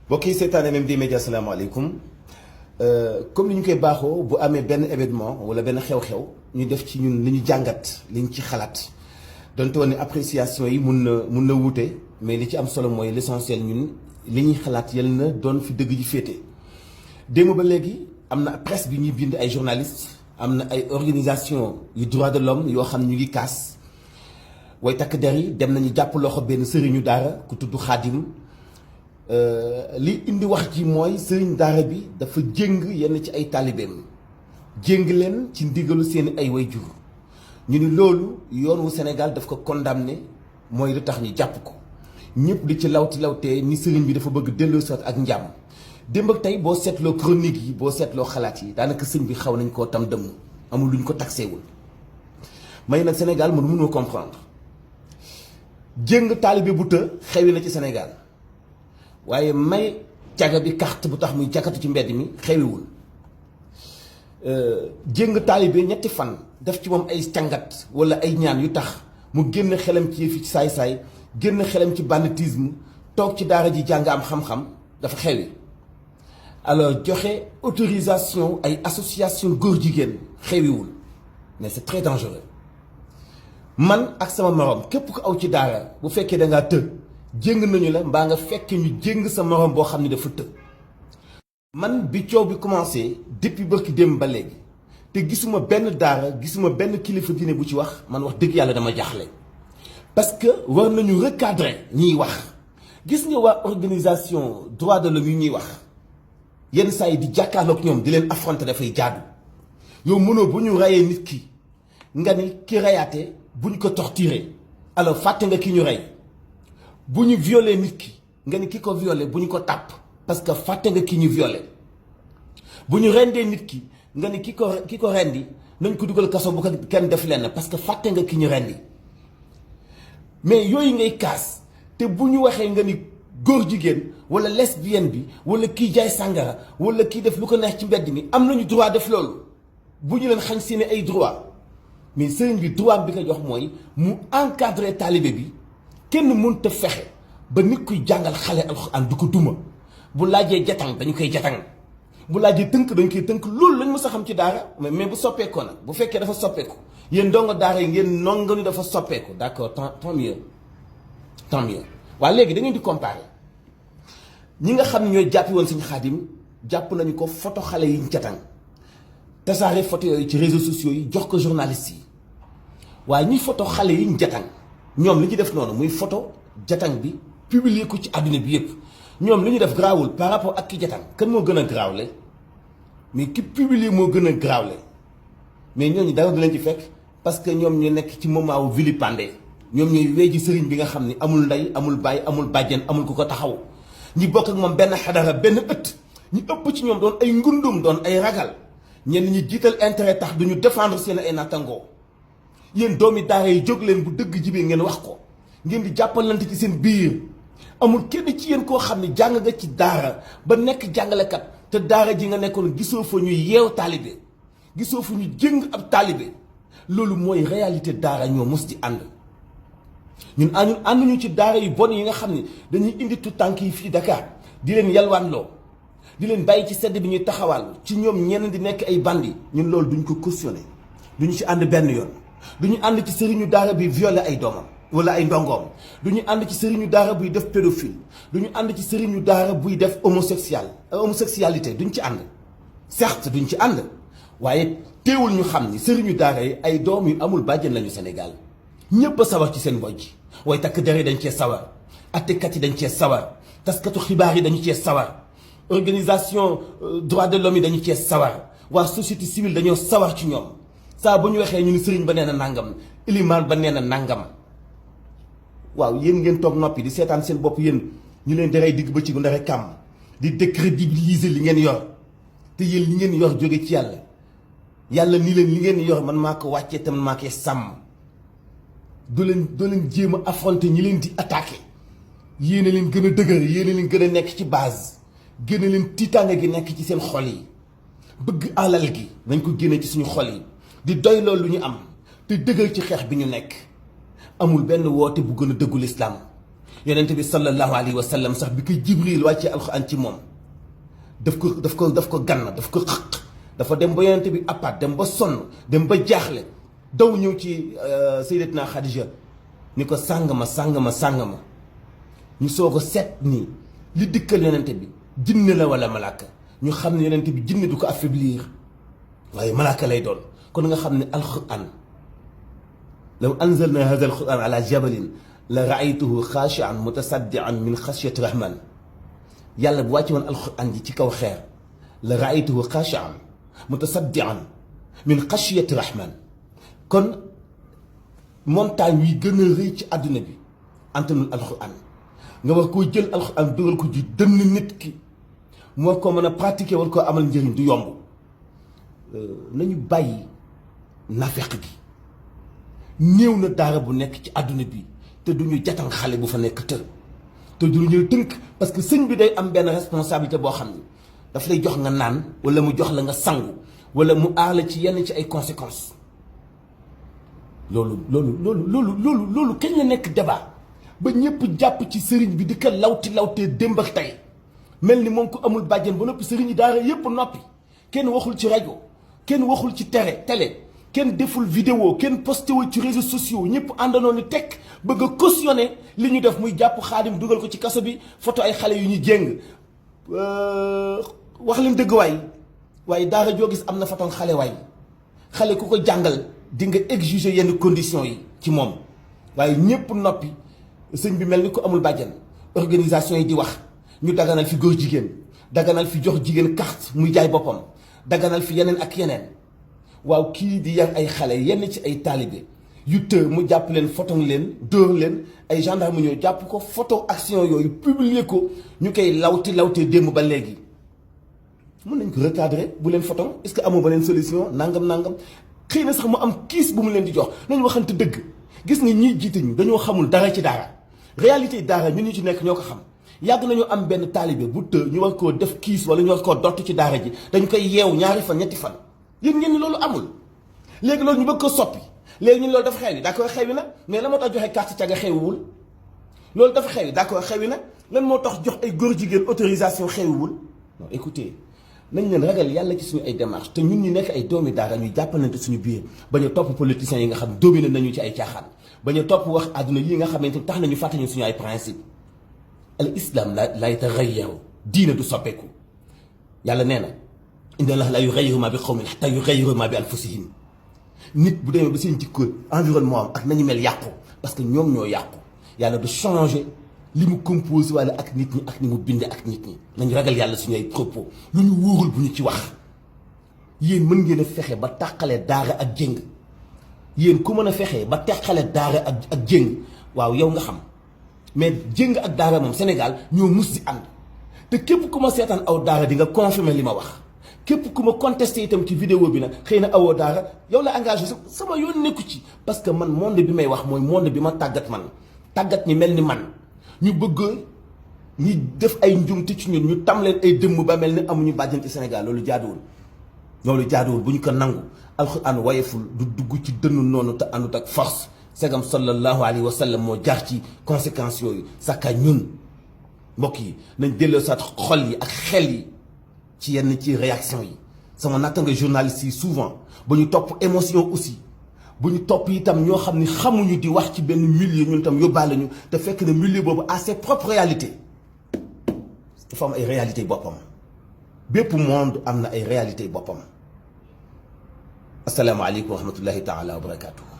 mbokk yi seetaan MMD Média asalaamaaleykum comme ni ñu koy baaxoo bu amee benn événement wala benn xew-xew ñu def ci ñun li ñu jàngat li ñu ci xalaat donte woon ne appréciation yi mun na wuute mais li ci am solo mooy l'essentiel ñun li ñuy xalaat yal na doon fi dëgg ji féete. démb ba léegi am na presse bi ñuy bind ay journalistes am na ay organisation yu droit de l'homme yoo xam ñu ngi kaas way takk der yi dem nañu jàpp loxo benn sëriñu daara ku tudd Xaadim. li indi wax ji mooy sëriñ daara bi dafa jéng yenn ci ay taalibeem jéng leen ci ndigalu seeni ay wayjur ñu ni loolu yoon wu Sénégal daf ko condamné mooy lu tax ñu jàpp ko ñëpp di ci lawtee ni sëriñ bi dafa bëgg delloo sot ak njàmm démb ak tey boo seetloo chronique yi boo seetloo xalaat yi daanaka sëñ bi xaw nañ koo tam dëmm amul lu ñu ko taxeewul may nag Sénégal mënoo comprendre jéng taalibe bu të xewi na ci Sénégal waaye may caga bi carte bu tax muy jakatu ci mbedd mi xewiwul jéng taalibe ñetti fan def ci moom ay càngat wala ay ñaan yu tax mu génn xelam ci yëfi saay-saay génn xelam ci banditisme toog ci daara ji jàng am xam-xam dafa xewi alors joxe autorisation ay association góor jigéen xewiwul mais c'est très dangereux man ak sama morom képp ku aw ci daara bu fekkee da ngaa të jéng nañu la mbaa nga fekk ñu jéng sa morom boo xam ne dafa të man bi coow bi commencé depuis bërki démb ba léegi te gisuma benn daara gisuma benn kilifa diine bu ci wax man wax dëgg yàlla dama jaaxle parce que war nañu recadrer ñiy wax gis nga waa organisation droit de l'homme yu ñuy wax yenn saa yi di jàkkaarloog ñoom di leen affronter dafay jaadu yow mënoo bu ñu reyee nit ki nga ni ki reyaate buñ ko torturer alors fàtte nga ki ñu rey bu ñu violé nit ki nga ni ki ko violé bu ñu ko tàpp parce que fàtte nga ki ñu violé bu ñu rendee nit ki nga ni ki ko rendi nañ ko dugal kaso bu ko kenn def lenn parce que fàtte nga ki ñu rendi mais yooyu ngay kaas te bu ñu waxee nga ni góor jigéen wala lesbienne bi wala kii jaay sàngara wala kii def lu ko neex ci mbedd mi am nañu droit def loolu bu ñu leen xañ seeni ay droit mais sëriñ bi droit bi ko jox mooy mu encadrer taalibe bi kenn mënut a fexe ba nit kuy jàngal xale alxuraan du ko duma bu laajee jatang dañu koy jatang bu laajee tënk dañu koy tënk loolu lañ mës a xam ci daara mais bu soppeekoo nag bu fekkee dafa soppeeku yéen ndongo daara yi ngeen nonga ni dafa soppeeku d'accord tant mieux waaye léegi da ngeen di comparer ñi nga xam ne ñooy jàppi woon Sëñ Xaadim jàpp nañu ko photo xale yi ñu jatang tasaare photo yooyu ci réseaux sociaux yi jox ko journalistes yi waaye ñi photo xale yi ñu jatang ñoom li ñu def noonu muy photo jatang bi publier ko ci àdduna bi yëpp ñoom li ñu def garaawul par rapport ak ki jatang kan moo gën a garaawle mais ki publier moo gën a garaawle mais ñooñu dara du leen ci fekk parce que ñoom ñu nekk ci moment wu vilipendé ñoom ñooy weeji sëriñ bi nga xam ni amul ndey amul baay amul bàjjen amul ku ko taxaw ñi bokk ak moom benn xadara benn ëtt ñu ëpp ci ñoom doon ay ngundum doon ay ragal ñenn ñi jiital intérêt tax duñu défendre seen ay nattangoo yéen doomi daara yi jóg leen bu dëgg jibee ngeen wax ko ngeen di jàppalante ci seen biir amul kenn ci yéen koo xam ne jàng nga ci daara ba nekk jàngalekat te daara ji nga nekkoon gisoo fa ñuy yeew taalibe gisoo fa ñu jëng ab taalibe loolu mooy réalité daara ñoo mos di ànd ñun ànduñu ci daara yu bon yi nga xam ne dañuy indi tout tànk yi fii Dakar di leen yalwaanloo di leen bàyyi ci sedd bi ñuy taxawal ci ñoom ñenn di nekk ay bandi ñun loolu duñ ko cautionné duñu ci ànd benn yoon duñu ànd ci sëriñu daara bi violé ay doomam wala ay ndongoom duñu ànd ci sëriñu daara buy def pédophile duñu ànd ci sëriñu daara buy def homosexualité duñ ci ànd certes duñ ci ànd waaye teewul ñu xam ni sëriñu daara yi ay doom yu amul bàjjen lañu Sénégal ñëpp a sawar ci seen bojj way takk der yi dañ cee sawar attekat yi dañ cee sawar taskatu xibaar yi dañu cee sawar organisation droit de l'homme yi dañu cee sawar waa société civile dañoo sawar ci ñoom saa bu ñu waxee ñu ni sëriñ ba nee na nàngam ilimaan ba nee na nàngam waaw yéen ngeen toog noppi di seetaan seen bopp yéen ñu leen di rey digg ba ci gu ndare kàmm di décrédibiliser li ngeen yor te yéen li ngeen yor jóge ci yàlla ni leen li ngeen yor man maa ko wàccee te man maa koy sàmm doo leen jéem a affronter ñi leen di attaquer yéen a leen gën a dëgër yéen a leen gën a nekk ci base gën a leen tiitaange gi nekk ci seen xol yi bëgg alal gi nañ ko génne ci suñu xol yi di doy loolu lu ñu am te dëgër ci xeex bi ñu nekk amul benn woote bu gën a dëggu lislaam yonent bi sallallahu alayhi wa sallam sax bi ko Jibril wàccee alxuraan ci moom daf ko gann daf ko xëq dafa dem ba yonent bi appaat dem ba sonn dem ba jaaxle daw ñëw ci sayyidatuna Khadija ni ko sàng ma ñu soog a seet nii li dikkal yonent bi jinne la wala malaaka ñu xam ne yonent bi jinne du ko affaiblir waaye malaaka lay doon kon nga xam ne alquran law anzalna hada alquran ala jabalin la raaytuhu xaashian mutasaddian min xashyati rahman yàlla bu wàcce woon alquran ji ci kaw xeer la raaytuhu xaashian mutasaddian min xashyati rahman kon montagne yi gën a rëy ci àdduna bi antanul alquran nga war koo jël alquran dugal ko ci dënn nit ki mu war koo mën a pratiquer war koo amal njëriñ du yomb nañu bàyyi nafeq gi néew na daara bu nekk ci àdduna bi te duñu jatan xale bu fa nekk te du ñu tënk parce que sëñ bi day am benn responsabilité boo xam ni daf lay jox nga naan wala mu jox la nga sangu wala mu aar la ci yenn ci ay conséquences loolu kañ la nekk débat ba ñëpp jàpp ci sëriñ bi di ko lawtee démb ak tey mel ni moom ku amul bàjjen ba noppi sëriñ yi daara yépp noppi kenn waxul ci rajo kenn waxul ci télé kenn deful vidéo kenn posté wu ci réseaux sociaux ñëpp àndandoo ni tekk bëgg a cautionné li ñu def muy jàpp Xaadim dugal ko ci kaso bi photo ay xale yu ñu jéng wax leen dëgg waaye daara joo gis am na photo xale xale ku ko jàngal di nga exiger yenn conditions yi ci moom waaye ñëpp noppi sëñ bi mel ni ko amul bàjjen organisation yi di wax ñu daganal fi góor jigéen daganal fi jox jigéen carte muy jaay boppam daganal fi yeneen ak yeneen waaw kii di yar ay xale yenn ci ay taalibe yu të mu jàpp leen photo leen dóor leen ay gendarme ñoo jàpp ko photo action yooyu publier ko ñu koy lawtee démb ba léegi mën nañ ko recadrer bu leen photo est-ce que amoo beneen solution nangam xëy na sax mu am kiis bu mu leen di jox nañu waxante dëgg gis nga ñiy jiite ñu dañoo xamul dara ci daara réalité daara ñun ñu ci nekk ñoo ko xam yàgg nañu am benn taalibe bu të ñu war koo def kiis wala ñu war koo dott ci daara ji dañ koy yeew 2 fan 3 fan yéen ngeen ni loolu amul léegi loolu ñu bëgg ko soppi léegi ñun loolu dafa xew yi d'accord xewi na mais la moo tax joxe carte caga xewiwul loolu dafa xew yi d'accord xewi na lan moo tax jox ay góor jigéen autorisation xewiwul non écoutez nañ leen ragal yàlla ci suñu ay démarches te ñun ñu nekk ay doomi daara ñuy jàppalante suñu biir bañ a topp politiciens yi nga xam dominé nañu ci ay caaxaan bañ a topp wax àdduna yi nga xamante tax nañu fàtte ñu suñu ay principe al islam la yataghayyaru diine du soppeeku yàlla nee na inna allaha la yughayyiru ma bi qawmin hatta yughayyiru ma bi anfusihim nit bu demee ba seen jikko environnement am ak nañu mel yàqu parce que ñoom ñoo yàqu yàlla du changer li mu composé wala ak nit ñi ak ni mu binde ak nit ñi nañu ragal yàlla suñu ay propos lu ñu wóorul bu ñu ci wax yéen mën ngeen a fexe ba tàqale daara ak jéng yéen ku mën a fexe ba tàqale daara ak jéng waaw yow nga xam mais jéng ak daara moom Sénégal ñoo mus di ànd te képp ku ma seetaan aw daara di nga confirmer li ma wax képp ku ma contesté itam ci vidéo bi nag xëy na awoo daara yow la engagé sama yoon nekku ci parce que man monde bi may wax mooy monde bi ma tàggat ñi mel ni man ñu bëgg ñi def ay njumte ci ñun ñu tam leen ay dëmm ba mel ni amuñu bàjjan ci Sénégal loolu jaaduwul bu ñu ko nangu alxuraan wayeful du dugg ci dënnu noonu te àndut ak force segam sallallahu alayhi wa sallam moo jaar ci conséquences yooyu saka ñun mbokk yi nañ delloo saat xol yi ak xel yi ci yenn ci réaction yi sama nattanga journaliste yi souvent ba ñu topp émotion aussi bu ñu topp itam ñoo xam ni xamuñu di wax ci benn milieu ñun itam yóbbaale ñu te fekk na milieu boobu à ses propres réalités dafa am ay réalités boppam bépp monde am na ay réalités boppam asalaamaaleykum wa rahmatullahi taala wa barakaatu.